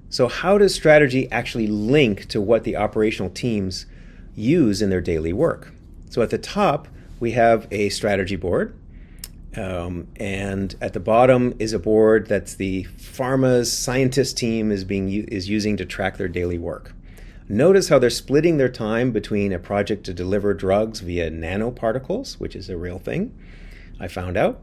So how does strategy actually link to what the operational teams use in their daily work? So at the top, we have a strategy board. And at the bottom is a board that's the pharma's scientist team is using to track their daily work. Notice how they're splitting their time between a project to deliver drugs via nanoparticles, which is a real thing, I found out,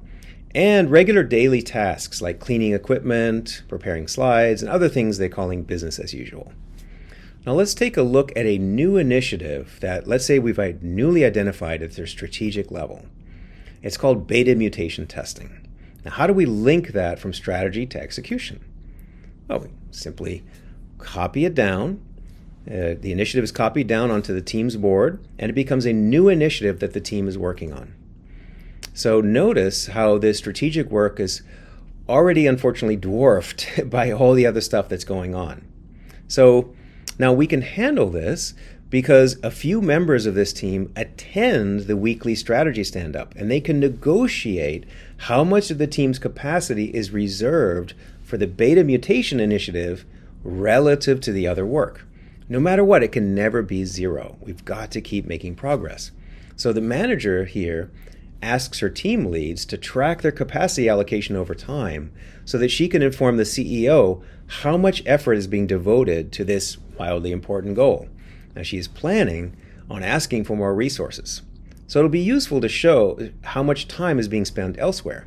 and regular daily tasks like cleaning equipment, preparing slides, and other things they're calling business as usual. Now let's take a look at a new initiative that, let's say, we've newly identified at their strategic level. It's called beta mutation testing. Now, how do we link that from strategy to execution? Well, we simply copy it down. The initiative is copied down onto the team's board, and it becomes a new initiative that the team is working on. So notice how this strategic work is already unfortunately dwarfed by all the other stuff that's going on. So now we can handle this because a few members of this team attend the weekly strategy stand-up, and they can negotiate how much of the team's capacity is reserved for the beta mutation initiative relative to the other work. No matter what, it can never be zero. We've got to keep making progress. So the manager here asks her team leads to track their capacity allocation over time so that she can inform the CEO how much effort is being devoted to this wildly important goal. Now, she is planning on asking for more resources. So it'll be useful to show how much time is being spent elsewhere.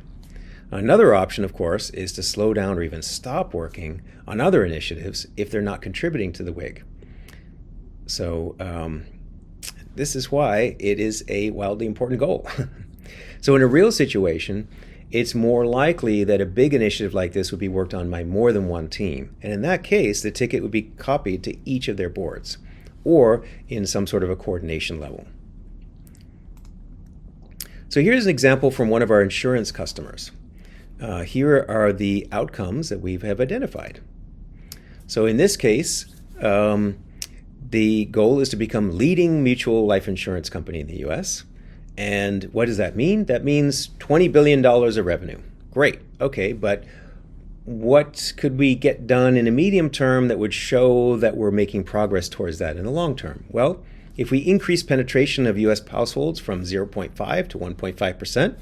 Another option, of course, is to slow down or even stop working on other initiatives if they're not contributing to the WIG. So this is why it is a wildly important goal. So in a real situation, it's more likely that a big initiative like this would be worked on by more than one team. And in that case, the ticket would be copied to each of their boards, or in some sort of a coordination level. So here's an example from one of our insurance customers. Here are the outcomes that we have identified. So in this case, the goal is to become leading mutual life insurance company in the US. And what does that mean? That means $20 billion of revenue. Great. Okay, but what could we get done in a medium term that would show that we're making progress towards that in the long term? Well, if we increase penetration of US households from 0.5 to 1.5%,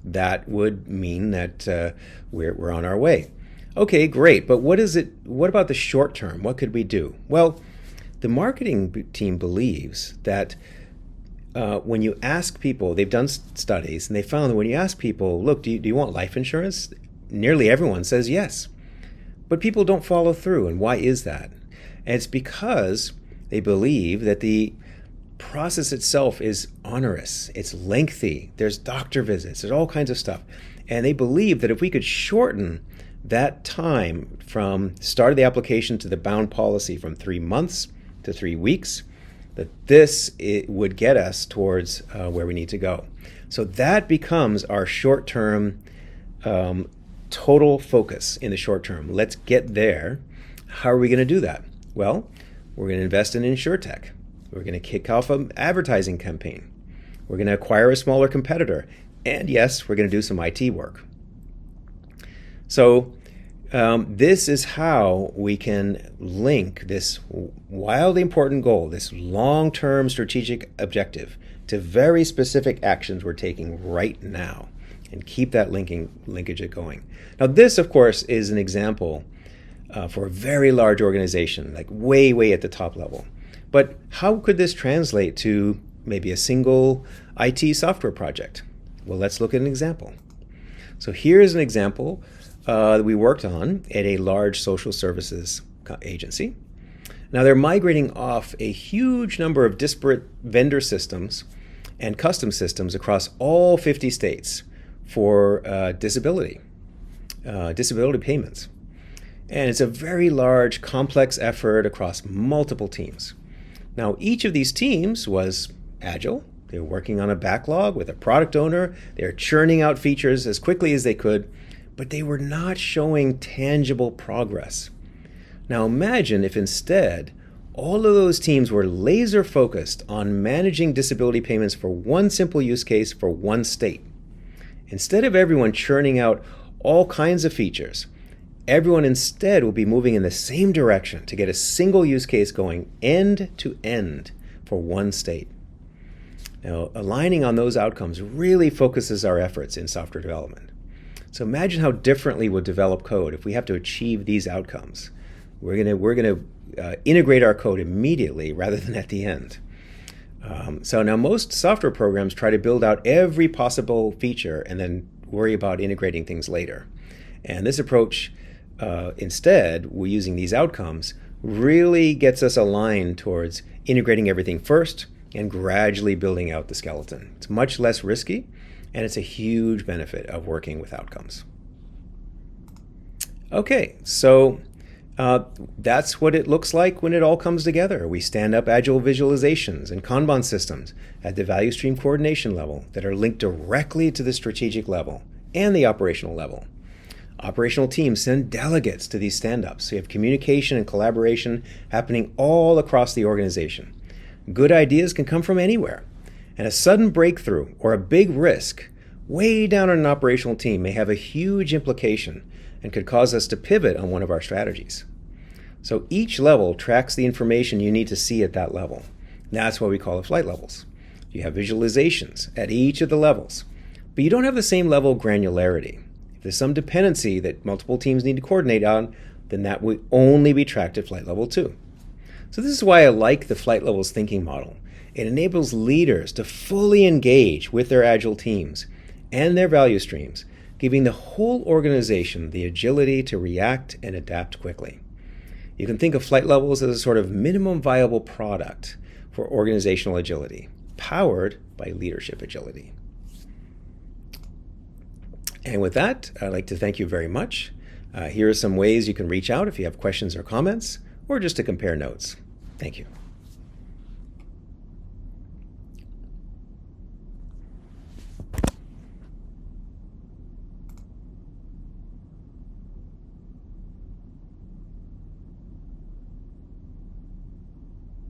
that would mean that we're on our way. Okay, great. But what about the short term? What could we do? Well, the marketing team believes that when you ask people, they've done studies, and they found that when you ask people, look, do you want life insurance? Nearly everyone says yes. But people don't follow through. And why is that? And it's because they believe that the process itself is onerous. It's lengthy. There's doctor visits. There's all kinds of stuff. And they believe that if we could shorten that time from start of the application to the bound policy from 3 months to 3 weeks, that it would get us towards where we need to go. So that becomes our short-term total focus in the short term. Let's get there. How are we going to do that? Well, we're going to invest in InsurTech. We're going to kick off an advertising campaign. We're going to acquire a smaller competitor. And yes, we're going to do some IT work. So this is how we can link this wildly important goal, this long-term strategic objective, to very specific actions we're taking right now, and keep that linkage going. Now this, of course, is an example for a very large organization, like way at the top level. But how could this translate to maybe a single IT software project? Well, let's look at an example. So here's an example that we worked on at a large social services agency. Now they're migrating off a huge number of disparate vendor systems and custom systems across all 50 states for disability payments. And it's a very large, complex effort across multiple teams. Now, each of these teams was agile. They were working on a backlog with a product owner. They were churning out features as quickly as they could, but they were not showing tangible progress. Now, imagine if instead all of those teams were laser focused on managing disability payments for one simple use case for one state. Instead of everyone churning out all kinds of features, everyone instead will be moving in the same direction to get a single use case going end to end for one state. Now, aligning on those outcomes really focuses our efforts in software development. So imagine how differently we'll develop code if we have to achieve these outcomes. We're going to integrate our code immediately rather than at the end. So now most software programs try to build out every possible feature and then worry about integrating things later. And this approach, instead, we're using these outcomes, really gets us aligned towards integrating everything first and gradually building out the skeleton. It's much less risky, and it's a huge benefit of working with outcomes. Okay, so that's what it looks like when it all comes together. We stand up agile visualizations and Kanban systems at the value stream coordination level that are linked directly to the strategic level and the operational level. Operational teams send delegates to these stand-ups, so you have communication and collaboration happening all across the organization. Good ideas can come from anywhere, and a sudden breakthrough or a big risk way down on an operational team may have a huge implication and could cause us to pivot on one of our strategies. So each level tracks the information you need to see at that level. That's why we call it flight levels. You have visualizations at each of the levels, but you don't have the same level of granularity. If there's some dependency that multiple teams need to coordinate on, then that will only be tracked at flight level 2. So this is why I like the flight levels thinking model. It enables leaders to fully engage with their agile teams and their value streams, giving the whole organization the agility to react and adapt quickly. You can think of flight levels as a sort of minimum viable product for organizational agility, powered by leadership agility. And with that, I'd like to thank you very much. Here are some ways you can reach out if you have questions or comments, or just to compare notes. Thank you.